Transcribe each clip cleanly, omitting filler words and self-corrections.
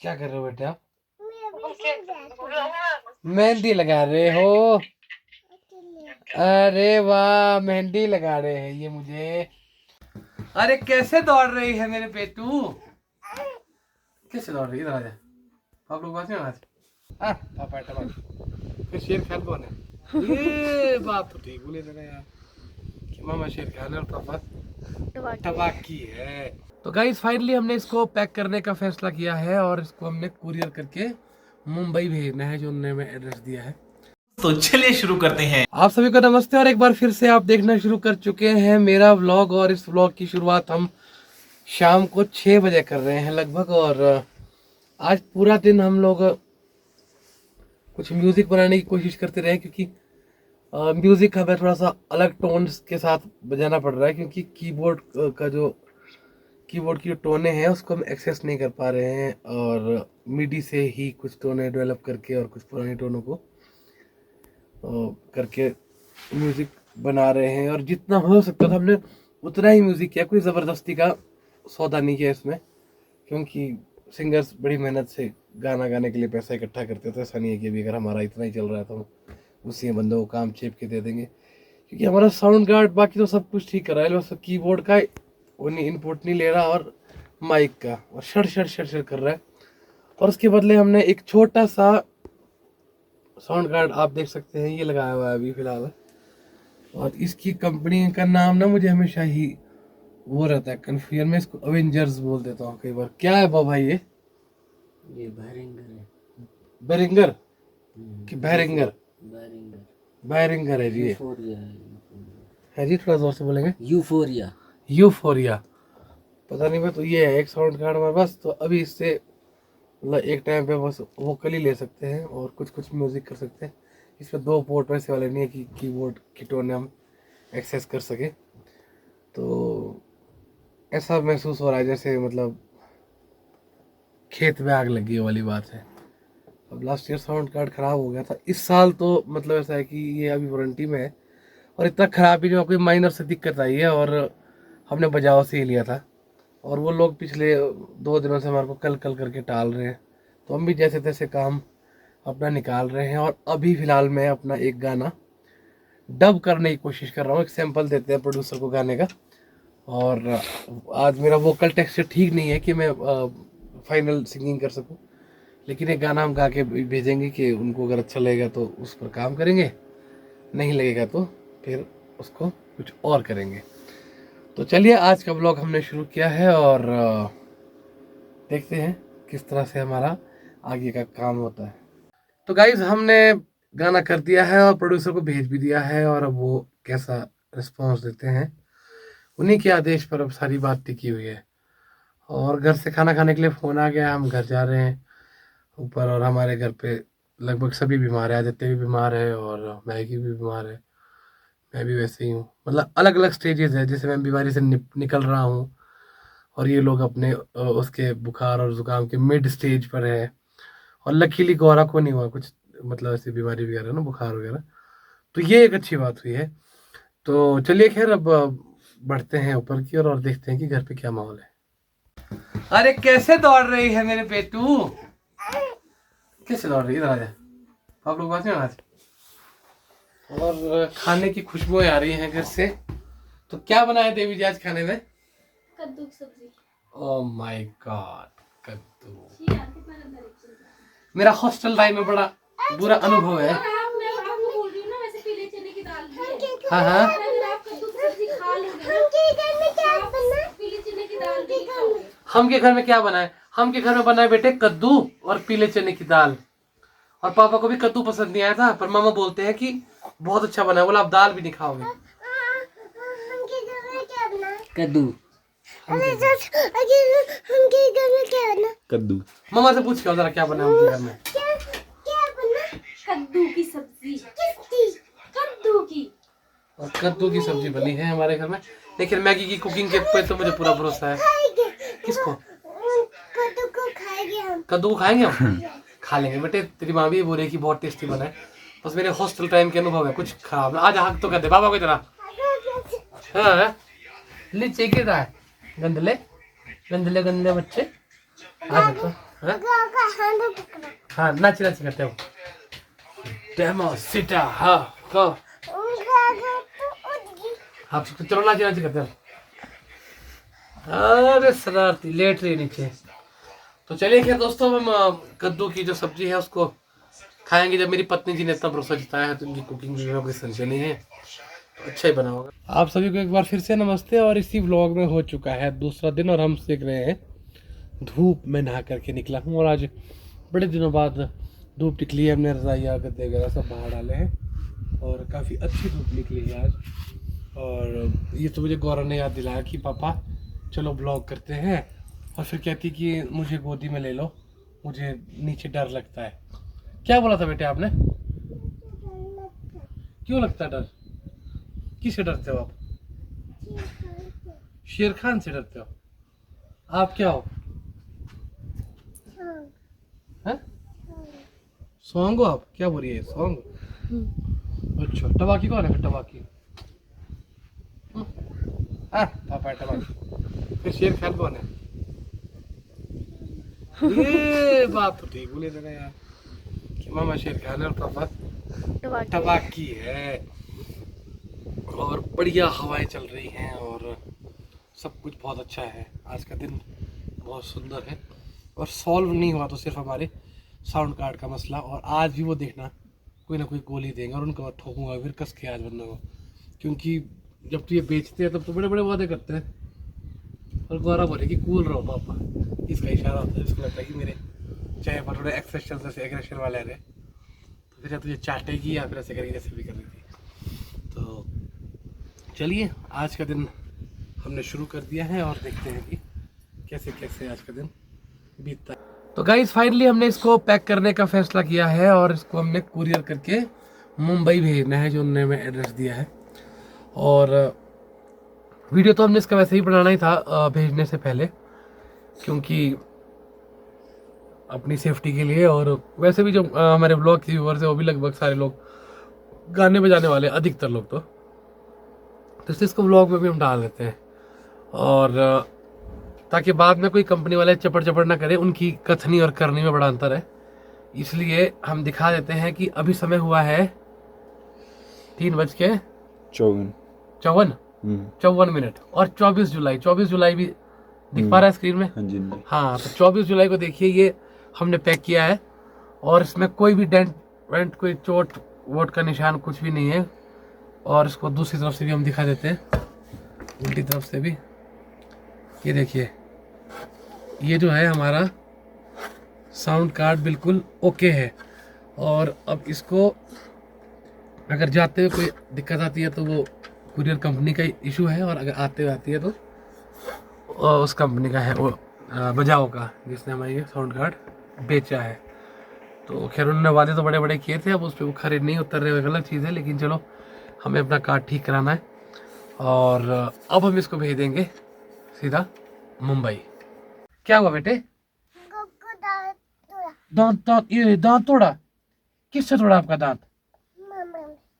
क्या कर रहे हो बेटे आप? मेहंदी लगा रहे हो? अरे वाह, मेहंदी लगा रहे हैं ये मुझे। अरे कैसे दौड़ रही है मेरे पेटू? कैसे दौड़ रही है? इधर आ जा। आप लोग बात नहीं आज। पापा फिर शेर खान कौन है? ये बात तो ठीक बोले थे यार कि मामा शेर खान है और पापा टबाकी है। तो गाइस फाइनली हमने इसको पैक करने का फैसला किया है और इसको हमने कुरियर करके मुंबई भेजना है, जो उन्होंने हमें एड्रेस दिया है। तो चलिए शुरू करते हैं। आप सभी को नमस्ते और एक बार फिर से आप देखना शुरू कर चुके हैं मेरा व्लॉग। और इस व्लॉग की शुरुआत हम शाम को 6 बजे कर रहे हैं लगभग। और आज पूरा दिन हम लोग कुछ म्यूजिक बनाने की कोशिश करते रहे, क्योंकि म्यूजिक हमें थोड़ा सा अलग टोन्स के साथ बजाना पड़ रहा है, क्योंकि कीबोर्ड की जो टोने हैं उसको हम एक्सेस नहीं कर पा रहे हैं। और मिडी से ही कुछ टोने डेवलप करके और कुछ पुरानी टोनों को करके म्यूज़िक बना रहे हैं। और जितना हो सकता था हमने उतना ही म्यूज़िक किया, कोई ज़बरदस्ती का सौदा नहीं किया इसमें, क्योंकि सिंगर्स बड़ी मेहनत से गाना गाने के लिए पैसा इकट्ठा करते थे। ऐसा नहीं है कि अभी अगर हमारा इतना ही चल रहा है तो हम उसी बंदों को काम चेप के दे देंगे, क्योंकि हमारा साउंड गार्ड बाकी तो सब कुछ ठीक कर रहा है, बस कीबोर्ड का वो नहीं इनपुट नहीं ले रहा और माइक का और शड़ कर रहा है। और उसके बदले हमने एक छोटा सा साउंड कार्ड आप देख सकते हैं ये लगाया हुआ है अभी फिलहाल। और इसकी कंपनी का नाम ना मुझे हमेशा ही वो रहता है कन्फ्यूजन में, इसको अवेंजर्स बोल देता हूँ कई बार। क्या है भाई ये बैरिंगर है। बेरिंगर कि बैरिंगर? बैरिंगर बैरिंगर है जी। ये यूफोरिया है जी, थोड़ा जोर से बोलेंगे। यूफोरिया यूफोरिया पता नहीं, मैं तो ये है एक साउंड कार्ड में बस। तो अभी इससे मतलब एक टाइम पे बस वोकल ही ले सकते हैं और कुछ कुछ म्यूजिक कर सकते हैं। इसमें 2 पोर्ट वैसे वाले नहीं है कि कीबोर्ड की टोन हम एक्सेस कर सके। तो ऐसा महसूस हो रहा है जैसे मतलब खेत में आग लगी वाली बात है। अब लास्ट ईयर साउंड कार्ड ख़राब हो गया था, इस साल तो मतलब ऐसा है कि ये अभी वारंटी में है और इतना ख़राब भी नहीं, कोई माइनर से दिक्कत आई है और हमने बजाव से ही लिया था। और वो लोग पिछले 2 दिनों से हमारे को कल कल करके टाल रहे हैं, तो हम भी जैसे तैसे काम अपना निकाल रहे हैं। और अभी फ़िलहाल मैं अपना एक गाना डब करने की कोशिश कर रहा हूँ। एक सैंपल देते हैं प्रोड्यूसर को गाने का। और आज मेरा वोकल टेक्सचर ठीक नहीं है कि मैं फाइनल सिंगिंग कर सकूं, लेकिन एक गाना हम गा के भेजेंगे कि उनको अगर अच्छा लगेगा तो उस पर काम करेंगे, नहीं लगेगा तो फिर उसको कुछ और करेंगे। तो चलिए आज का ब्लॉग हमने शुरू किया है और देखते हैं किस तरह से हमारा आगे का काम होता है। तो गाइज हमने गाना कर दिया है और प्रोड्यूसर को भेज भी दिया है, और अब वो कैसा रिस्पॉन्स देते हैं उन्हीं के आदेश पर अब सारी बात टिकी हुई है। और घर से खाना खाने के लिए फ़ोन आ गया, हम घर जा रहे हैं ऊपर। और हमारे घर पे लगभग सभी बीमार है, आदित्य भी बीमार है और मैगी भी बीमार है, मैं भी वैसे ही हूँ। मतलब अलग अलग स्टेजेस है, जैसे मैं बीमारी से निकल रहा हूँ और ये लोग अपने उसके बुखार और ज़ुकाम के मिड स्टेज पर है। और लकीली गौरा को नहीं हुआ कुछ, मतलब ऐसी बीमारी वगैरह ना, बुखार वगैरह। तो ये एक अच्छी बात हुई है। तो चलिए खैर अब बढ़ते हैं ऊपर की और देखते हैं कि घर पे क्या माहौल है। अरे कैसे दौड़ रही है मेरे पेटू? कैसे दौड़ रही है? इधर आ जा। आप लोग बात नहीं आज। और खाने की खुशबुएं आ रही हैं घर से। तो क्या बनाया देवी जी आज खाने में? कद्दू की सब्जी। ओह माय गॉड, कद्दू। मेरा हॉस्टल लाइफ में बड़ा बुरा अनुभव है। मैं आपको बोल रही हूँ ना, वैसे पीले चने की दाल भी हाँ हाँ, अगर आप कद्दू की सब्जी खा लोगे ना, पीले चने की दाल भी खाओगे। हम के घर में क्या बना है? हम के घर में बना है बेटे कद्दू और पीले चने की दाल। और पापा को भी कद्दू पसंद नहीं आया था, पर मामा बोलते हैं कि बहुत अच्छा बना है। बोला आप दाल भी नहीं खाओगे। कद्दू कद्दू मामा से पूछ के जरा क्या बना है उनके घर में। कद्दू की सब्जी। कद्दू की। और कद्दू की सब्जी बनी है हमारे घर में। लेकिन मैगी की कुकिंग के पे तो मुझे पूरा भरोसा है। किसको? कद्दू को खाएंगे हम। खा लेंगे बेटे, तेरी माँ भी बोल रही कि बहुत टेस्टी बना है। बस मेरे हॉस्टल टाइम के अनुभव है, कुछ खराब ना। आज हक तो कर दे बाबा को जरा। हाँ नीचे गिर रहा है, गंदले गंदले गंदले बच्चे। आ जाओ हाँ? हाँ नाची नाची करते हो डेमो सीटा हाँ को आप चलो नाची नाची करते हो। अरे शरारती लेट रही नीचे। तो चलिए खैर दोस्तों हम कद्दू की जो सब्जी है उसको खाएंगे। जब मेरी पत्नी जी ने इतना भरोसा जताया है तो उनकी कुकिंग में कोई संशय नहीं है, तो अच्छा ही बना होगा। आप सभी को एक बार फिर से नमस्ते। और इसी व्लॉग में हो चुका है दूसरा दिन और हम सीख रहे हैं धूप में नहा करके निकला हूँ। और आज बड़े दिनों बाद धूप निकली है। हमने रजाइयाँ गद्दे वगैरह सब बाहर डाले हैं और काफ़ी अच्छी धूप निकली है आज। और ये तो मुझे गौरव ने याद दिलाया कि पापा चलो ब्लॉग करते हैं, और फिर कहती कि मुझे गोदी में ले लो, मुझे नीचे डर लगता है। क्या बोला था बेटे आपने? क्यों लगता है डर? किससे डरते हो आप? शेर खान से डरते हो? आप क्या हो? हैं? सॉन्ग हो आप? क्या बोल रही है सॉन्ग? अच्छा टबाकी कौन है फिर? टबाकी पापा है टबाकी। फिर शेर खान कौन है? ये बात तो ठीक बोले थे यार कि मामा शेर खान है और पापा टबाकी है। और बढ़िया हवाएं चल रही हैं और सब कुछ बहुत अच्छा है। आज का दिन बहुत सुंदर है और सॉल्व नहीं हुआ तो सिर्फ हमारे साउंड कार्ड का मसला। और आज भी वो देखना कोई ना कोई गोली देंगे और उनको ठोकूंगा फिर कस के आज बंदों को, क्योंकि जब तो ये बेचते हैं तब तो बड़े बड़े वादे करते हैं। और गौरव बोले कि कूल रहो पापा, इसका इशारा होता है। इसको लगता है कि मेरे चाहे पर थोड़े एक्सेशन से एग्रेशन वाले रहे तो फिर तुझे चाटेगी या फिर ऐसे करेगी जैसे भी कर रही थी। तो चलिए आज का दिन हमने शुरू कर दिया है और देखते हैं कि कैसे कैसे आज का दिन बीतता है। तो गाइस फाइनली हमने इसको पैक करने का फैसला किया है और इसको हमने कुरियर करके मुंबई भेजना है, जो उन्होंने हमें एड्रेस दिया है। और वीडियो तो हमने इसका वैसे ही बनाना ही था भेजने से पहले, क्योंकि अपनी सेफ्टी के लिए। और वैसे भी जो हमारे ब्लॉग के व्यूअर्स है वो भी लगभग सारे लोग गाने बजाने वाले, अधिकतर लोग तो इसको ब्लॉग में भी हम डाल देते हैं। और ताकि बाद में कोई कंपनी वाले चपड़ चपड़ ना करे, उनकी कथनी और करनी में बड़ा अंतर है, इसलिए हम दिखा देते हैं कि अभी समय हुआ है 3:54 और 24 जुलाई भी दिख पा रहा है स्क्रीन में। हाँ तो 24 जुलाई को देखिए ये हमने पैक किया है और इसमें कोई भी डेंट वेंट, कोई चोट वोट का निशान कुछ भी नहीं है। और इसको दूसरी तरफ से भी हम दिखा देते हैं, उल्टी तरफ से भी। ये देखिए ये जो है हमारा साउंड कार्ड बिल्कुल ओके है। और अब इसको अगर जाते हुए कोई दिक्कत आती है तो वो कुरियर कंपनी का इशू है, और अगर आते हुए आती है तो उस कंपनी का है, वो बजाओ का, जिसने हमारे ये साउंड कार्ड बेचा है। तो खैर उन्होंने वादे तो बड़े बड़े किए थे, अब उस पर वो खरीद नहीं उतर रहे, अलग चीज़ है। लेकिन चलो हमें अपना कार्ड ठीक कराना है और अब हम इसको भेज देंगे सीधा मुंबई। क्या हुआ बेटे? दांत तोड़ा? किससे तोड़ा आपका दांत?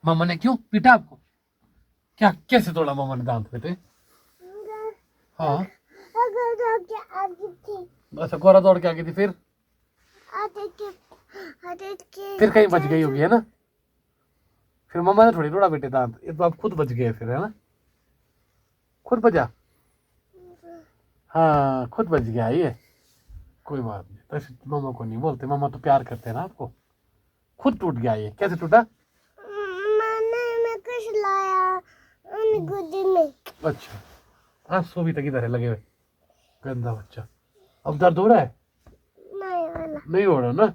मामा ने। क्यों पीटा आपको? क्या कैसे तोड़ा मामा ने दांत बेटे? हाँ अच्छा गोरा दौड़ के आ गई थी, फिर कहीं बच गई होगी है ना? फिर मामा ने थोड़ी तोड़ा बेटे दांत, ये तो आप खुद बच गए फिर है ना? खुद बचा? हाँ खुद बच गया ये, कोई बात नहीं। तो मामा को नहीं बोलते, मामा तो प्यार करते हैं ना आपको। खुद टूट गया ये, कैसे टूटा? मैंने कुछ लाया गोदी में। अच्छा हाँ सोभी तक इधर है लगे हुए, गंदा बच्चा। अब दर्द हो रहा है? नहीं हो रहा ना?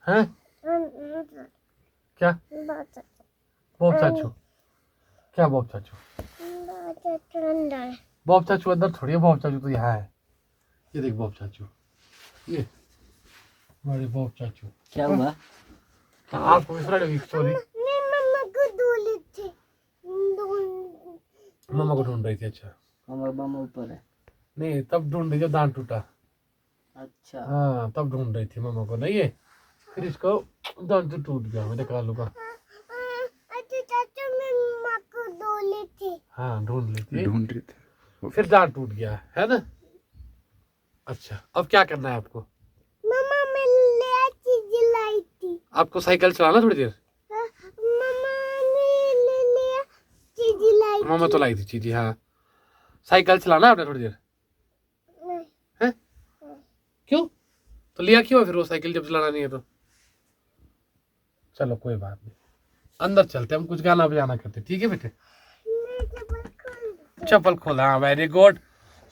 हैं? क्या बॉब चाचू? क्या बॉब चाचू? बॉब चाचू अंदर थोड़ी है, बॉब चाचू तो यहाँ है। ये देख बॉब चाचू, ये बड़े बॉब चाचू। क्या हुआ? आपको मिश्रा लगी सॉरी। मामा को ढूंढ रही थी। अच्छा मामा ऊपर है? नहीं तब ढूंढ रही जब दांत टूटा। अच्छा हाँ तब ढूंढ रही थी मामा को, नहीं है फिर इसको दांत टूट गया, मैं निकाल लूंगा। हाँ ढूंढ रही थी फिर दांत टूट गया है ना? अच्छा, अब क्या करना है आपको? मम्मा मैं ले चीज लाई थी। आपको साइकिल चलाना थोड़ी देर? मम्मा ने ले लिया चीज लाई मामा तो लाई थी चीजी। हाँ, साइकिल चलाना आपने थोड़ी देर? नहीं। हैं? क्यों? तो लिया क्यों फिर वो साइकिल जब चलाना नहीं है तो? चलो कोई बात नहीं, अंदर चलते हम कुछ गाना बजाना करते, ठीक है बेटे? चप्पल खोला, हाँ वेरी गुड।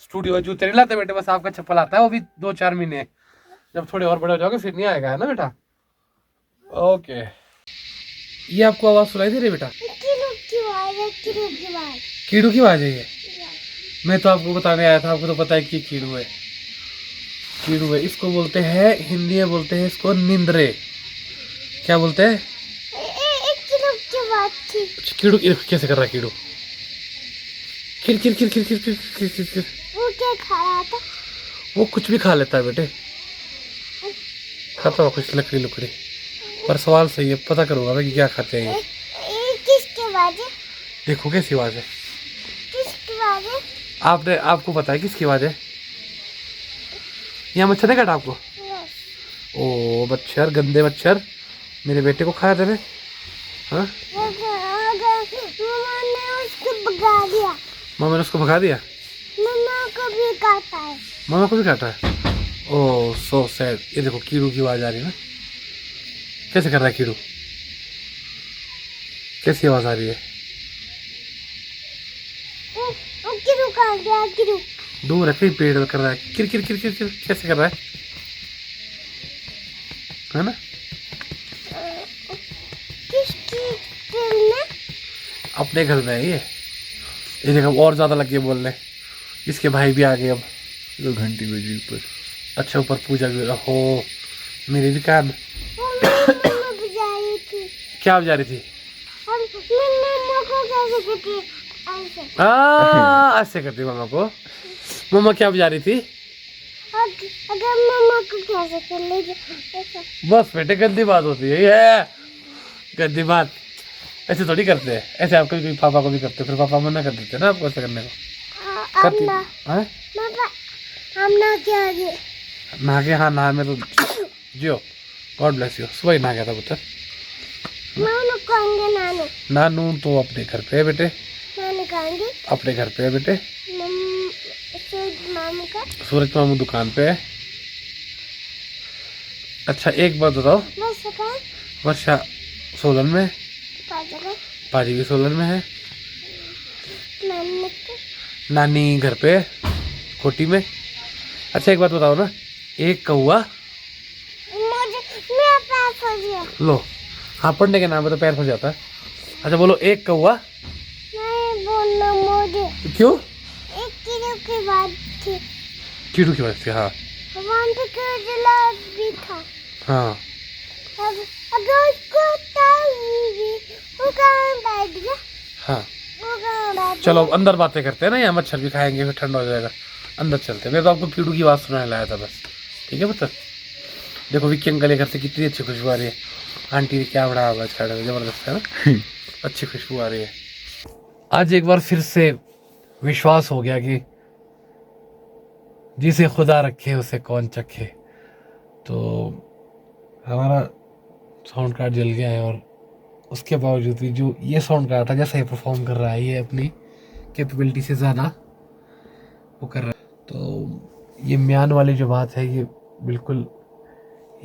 स्टूडियो में जूते नहीं लाते बेटे, बस आपका चप्पल आता है, वो भी 2-4 महीने। जब थोड़े और बड़े हो जाओगे फिर नहीं आएगा, है ना बेटा? ओके। ये आपको आवाज सुनाई दे रही है बेटा? कीड़ू की आवाज है ये? मैं तो आपको बताने आया था, आपको तो पता है कि कीड़ू है। कीड़ू है, इसको बोलते हैं, हिंदी में बोलते हैं इसको निंद्रे। क्या बोलते हैं? कीड़ू कैसे कर रहा है कीड़ू? किर किर किर किर किर किर किर किर किर। वो क्या खा रहा था? वो कुछ भी खा लेता है बेटे, खाता हुआ कुछ लकड़ी लुकड़ी। पर सवाल सही है, पता करूंगा मैं कि क्या खाते हैं ये। किसके आवाज है? देखो कैसी आवाज है। किसकी आवाज है? आपको पता है किसकी आवाज है? यहाँ मच्छर नहीं काटा आपको? ओ मच्छर, गंदे मच्छर मेरे बेटे को खाया तेरे। हाँ, मम्मा ने उसको भगा दिया। मामा ने उसको भगा दिया? मम्मा को भी काटा है। मामा को भी काटा है? ओह सो सैड। ये देखो कीड़ू की आवाज आ रही है ना, कैसे कर रहा है कीड़ू? कैसी आवाज आ रही है? किरू काट दिया, किरू। दूर है, कहीं पेड़ कर रहा है, किर किर किर किर किर कैसे कर रहा है ना? किसकी दिल में? अपने घर में है ये देखो, और ज्यादा लग गए बोलने। इसके भाई भी आ गए अब। तो घंटी बजी ऊपर। अच्छा, ऊपर पूजा भी हो। मेरे भी कान। मम्मा बजा रही थी। क्या बजा रही थी? और मम्मा को कैसे करती ऐसे? ऐसे करती मामा को। मामा क्या बजा रही थी? अगर मम्मा को कैसे कर लेगी ऐसा? बस बेटे, गंदी बात होती है ये, गंदी बात। ऐसे थोड़ी करते हैं, ऐसे आप कभी पापा को भी करते, फिर पापा मना कर देते ना आपको ऐसे करने को। करती ना हाँ? पापा हम ना क्या आगे? नहा के? हाँ नहा में तो जियो, गॉड ब्लेस यू। सुबह ही नहा गया था पुत्र। नानू कहेंगे नानू। नानू तो अपने घर पे है बेटे। नानू कहेंगे अपने घर पे है बेटे। सूरज मामू का। सूरज मामू दुकान पे है। अच्छा एक बात बताओ, बस का वर्षा सोलन में, पाजा पाजी भी सोलन में है, नानू का। नानी घर पे कोटी में। अच्छा एक बात बताओ ना, एक कौआ। मुझे मेरा पैर फंस गया। लो, हाँ पढ़ने के नाम पे तो पैर फंस जाता है। अच्छा बोलो, एक कौआ। नहीं बोलना मुझे। क्यों? एक किलो की बात थी। कीड़ू की वजह से? हाँ वहाँ पे केरला भी था। हाँ। अब अगर उसको हटाऊंगी वो कहाँ बैठ गया? हाँ वो कहाँ बैठ चलो गया? अंदर बातें करते हैं ना, यहाँ मच्छर भी खाएंगे फिर ठंडा हो जाएगा। अंदर चलते हैं, मैं तो आपको कीड़ू की आवाज़ सुनाने लाया था बस, ठीक है पुत्र? देखो विक्की अंकल के घर से कितनी अच्छी खुशबू आ रही है। आंटी ने क्या बड़ा आवाज काटा है, जबरदस्त है ना? अच्छी खुशबू आ रही है। आज एक बार फिर से विश्वास हो गया कि जिसे खुदा रखे उसे कौन चखे। तो हमारा साउंड कार्ड जल गया है, और उसके बावजूद भी जो ये साउंड कार्ड था जैसा ये परफॉर्म कर रहा है, ये अपनी कैपेबिलिटी से ज़्यादा वो कर रहा है। तो ये म्यान वाली जो बात है, ये बिल्कुल,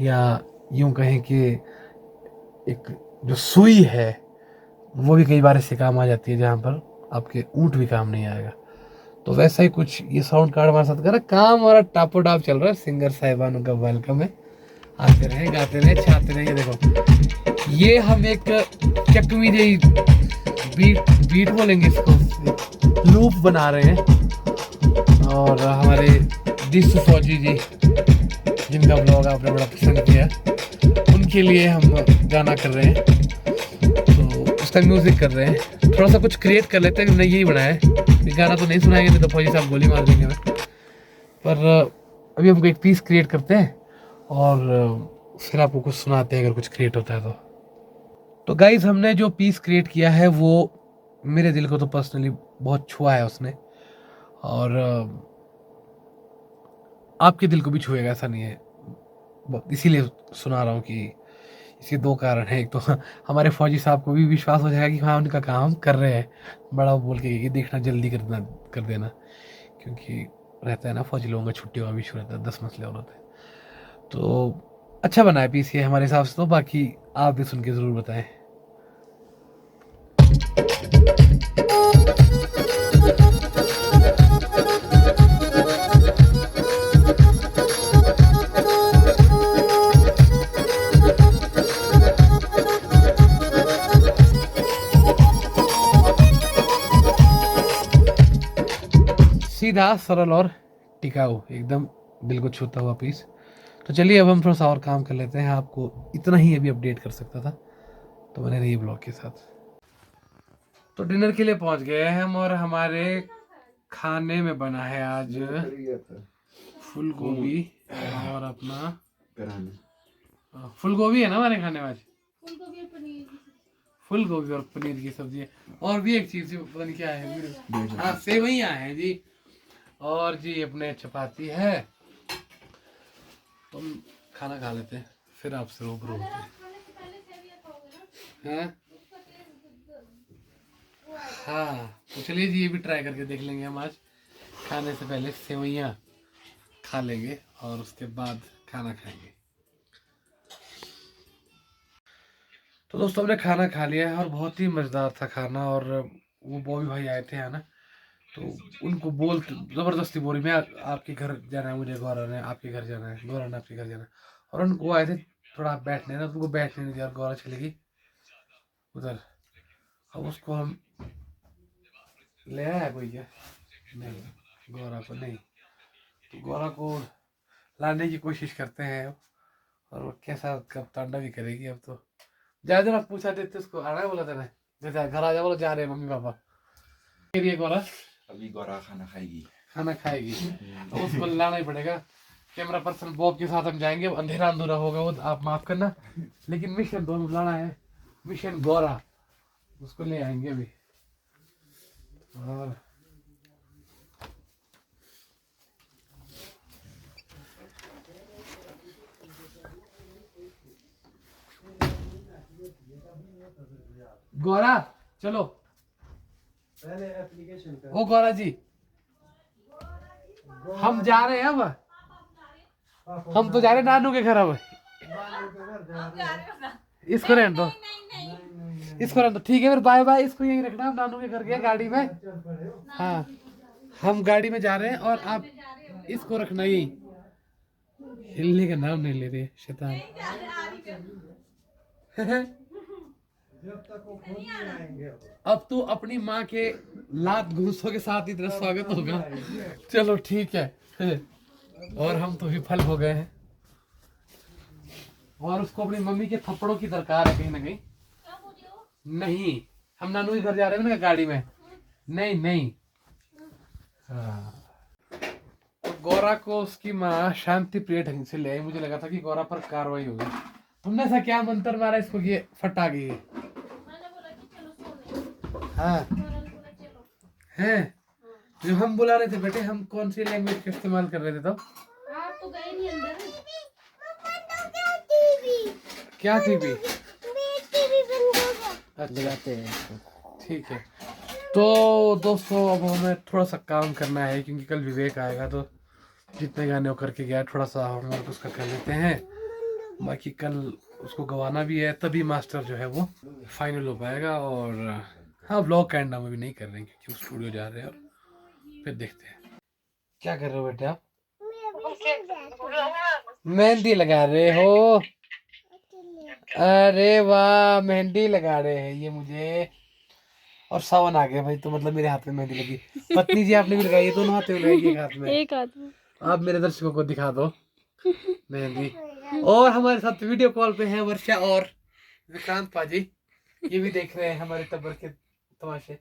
या यूं कहें कि एक जो सुई है वो भी कई बार इससे काम आ जाती है, जहाँ पर आपके ऊँट भी काम नहीं आएगा। तो वैसा ही कुछ ये साउंड कार्ड हमारे साथ कर रहा है काम, हमारा टापो टाप चल रहा है। सिंगर साहिबानों का वेलकम है, आते रहे, गाते रहे, छाते रहे। ये देखो, ये हम एक चकवी जही बीट बोलेंगे इसको, लूप बना रहे हैं। और हमारे दिस फौजी जी, जिनका ब्लॉग आपने बड़ा पसंद किया, उनके लिए हम गाना कर रहे हैं। तो उसका म्यूजिक कर रहे हैं, थोड़ा सा कुछ क्रिएट कर लेते हैं। हमने यही बनाया है, गाना तो नहीं सुनाएंगे, नहीं तो फौजी साहब गोली मार देंगे हमें। पर अभी हमको एक पीस क्रिएट करते हैं और फिर आपको कुछ सुनाते हैं अगर कुछ क्रिएट होता है तो गाइज, हमने जो पीस क्रिएट किया है वो मेरे दिल को तो पर्सनली बहुत छुआ है उसने। और आपके दिल को भी छुएगा, ऐसा नहीं है। इसीलिए सुना रहा हूँ कि इसके दो कारण हैं। एक तो हमारे फौजी साहब को भी विश्वास हो जाएगा कि हाँ उनका काम हम कर रहे हैं, बड़ा बोल के कि देखना जल्दी कर देना, क्योंकि रहता है ना फौजी लोगों का छुट्टियों का इशू रहता है, 10 मसले और होते हैं। तो अच्छा बना है पीस ये हमारे हिसाब से। तो बाकी आप भी सुन के ज़रूर बताएं। सीधा सरल और टिकाऊ, एकदम दिल को छूता हुआ पीस। तो चलिए अब हम थोड़ा सा और काम कर लेते हैं। आपको इतना ही अभी अपडेट कर सकता था, तो बने रहिए ब्लॉग के साथ। तो डिनर के लिए पहुंच गए हैं हम, और हमारे खाने में बना है आज फूल गोभी और अपना फूल गोभी है ना हमारे खाने में आज, फूल गोभी और पनीर की सब्जी है। और भी एक चीज पता नहीं क्या है, हाँ सेवइयां हैं जी, और जी अपने चपाती है। तुम खाना खा लेते हैं फिर आपसे रूबरू होते हैं। हाँ तो चलिए जी, ये भी ट्राई करके देख लेंगे हम आज। खाने से पहले सेवइयां खा लेंगे और उसके बाद खाना खाएंगे। तो दोस्तों हमने खाना खा लिया है और बहुत ही मज़ेदार था खाना। और वो बॉबी भाई आए थे ना, तो उनको बोल ज़बरदस्ती बोली मैं आपके घर जाना है, मुझे गौरा ने आपके घर जाना है, गौरा ने आपके घर जाना है। और उनको आए थे थोड़ा बैठने ना, उनको बैठने नहीं दिया और गौरा चली गई उधर। अब उसको हम ले आया कोई क्या, नहीं गौरा को नहीं, तो गौरा को लाने की कोशिश करते हैं और वो कैसा कब तांडव भी करेगी। अब तो ज्यादा जरा पूछा देते उसको आना है, बोला था ना जैसे घर आ जा, बोलो जा रहे हैं मम्मी पापा। गौरा अभी गौरा खाना खाएगी तो उसको लाना ही पड़ेगा। कैमरा पर्सन बॉब के साथ हम जाएंगे, अब अंधेरा अंधेरा होगा वो आप माफ करना, लेकिन मिशन तो हम लाना है, मिशन गौरा, उसको ले आएंगे अभी। और गौरा चलो पहले एप्लीकेशन कर। ओ गौरा जी हम जा रहे हैं अब, हम तो जा रहे हैं नानू के घर। अब इसको रहने दो, इसको रहने दो, ठीक है फिर बाय बाय। इसको यहीं रखना, हम नानू के घर गए गाड़ी में। हाँ हम गाड़ी में जा रहे हैं और आप इसको रखना यहीं, हिलने का नाम नहीं ले रहे शैतान। अब तो अपनी माँ के लात घूसों के साथ ही तेरा स्वागत होगा। चलो ठीक है। और हम तो विफल हो गए हैं, और उसको अपनी मम्मी के थप्पड़ों की दरकार है कहीं ना कहीं। नहीं हम नानू के घर जा रहे हैं ना गाड़ी में, नहीं नहीं। हाँ तो गौरा को उसकी माँ शांति प्रिय ढंग से ले आई। मुझे लगा था कि गौरा पर कार्रवाई होगी, तुमने ऐसा क्या मंत्र मारा इसको कि फट आ गई है। हाँ हैं जो हम बुला रहे थे बेटे, हम कौन सी लैंग्वेज का इस्तेमाल कर रहे थे तब? आप तो गए नहीं अंदर। क्या टीवी? टीवी बंद हो गया। लगाते हैं। ठीक है तो दोस्तों अब हमें थोड़ा सा काम करना है, क्योंकि कल विवेक आएगा, तो जितने गाने वो करके गया थोड़ा सा हम उसका कर लेते हैं। बाकी कल उसको गवाना भी है, तभी मास्टर जो है वो फाइनल हो पाएगा। और हाँ व्लॉग का एंड हम अभी नहीं कर रहे हैं क्योंकि वो स्टूडियो जा रहे हैं, और फिर देखते हैं। क्या कर रहे हो बेटे आप? मेहंदी लगा रहे हो? अरे वाह मेहंदी लगा रहे हैं ये मुझे। और सावन आ गया भाई, तो मतलब मेरे हाथ में मेहंदी लगी। पत्नी जी आपने भी लगाई है, दोनों हाथ में लगाई, एक हाथ में, एक हाथ में। आप मेरे दर्शकों को दिखा दो मेहंदी। और हमारे साथ वीडियो कॉल पे हैं वर्षा और विक्रांत पाजी, ये भी देख रहे हैं हमारे टब्बर के तमाशे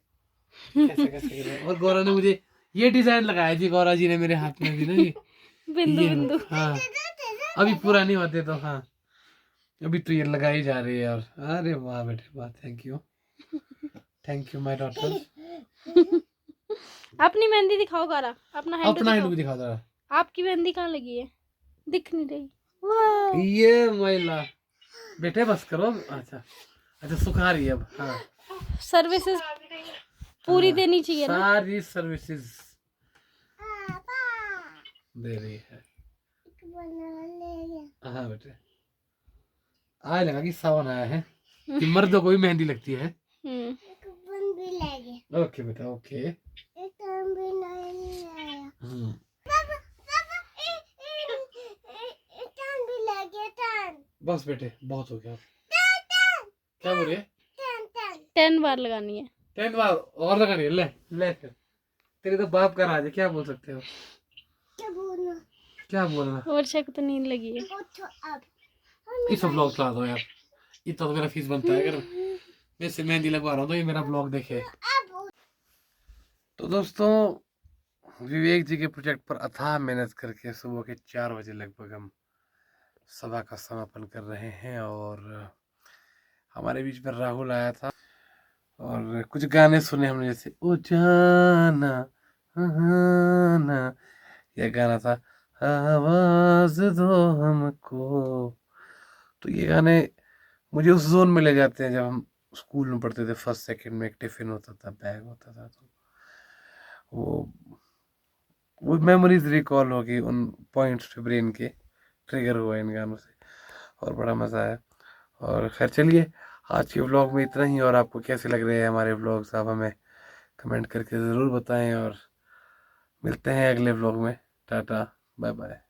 कैसे कैसे कर रहे हैं। और गौरा ने मुझे ये डिजाइन लगाया जी, गौरा जी ने मेरे हाथ में भी ना ये बिंदु ये बिंदु। हाँ अभी पूरा नहीं होते तो हाँ अभी तो ये लगाई जा रही है। और अरे वाह बेटे वाह, थैंक यू माय डॉटर। अपनी मेहंदी दिखाओ गौरा, अपना हैंड अपना हैंड भी दिखा दो। आपकी मेहंदी कहाँ लगी है? दिख नहीं रही। वाह, ये महिला बेटे बस करो। अच्छा अच्छा, सुखा रही है अब। हाँ, सर्विसेज पूरी हाँ, देनी चाहिए ना। सारी सर्विसेज दे रही है। हाँ बेटे, आज लगा कि सावन आया है कि मर्दों को भी मेहंदी लगती है। हम्म, ओके बेटा, ओके। हम्म, बस बेटे बहुत हो गया। क्या बोल रही है? 10 बार लगानी है। 10 बार और लगानी है। ले ले फिर, तेरे तो बाप का राज है, क्या बोल सकते हो? क्या बोलना? वर्षा को तो नींद लगी है। इस ब्लॉग चला दो यार, इतना तो मेरा फीस बनता है। अगर मैं इससे मेहंदी लगवा रहा हूँ तो ये मेरा ब्लॉग देखे। तो दोस्तों, विवेक जी के प्रोजेक्ट पर अथाह मेहनत करके सुबह के 4 बजे लगभग हम सभा का समापन कर रहे हैं। और हमारे बीच में राहुल आया था और कुछ गाने सुने हमने, जैसे ओ जाना ना, यह गाना था, आवाज दो हमको। तो ये गाने मुझे उस जोन में ले जाते हैं जब हम स्कूल में पढ़ते थे। फर्स्ट सेकंड में एक टिफिन होता था, बैग होता था, तो वो मेमोरीज रिकॉल हो गई, उन पॉइंट्स पे ब्रेन के ट्रिगर हुआ इन गानों से, और बड़ा मज़ा आया। और खैर चलिए, आज के व्लॉग में इतना ही। और आपको कैसे लग रहे हैं हमारे व्लॉग्स, आप हमें कमेंट करके ज़रूर बताएं। और मिलते हैं अगले व्लॉग में। Tata, bye bye.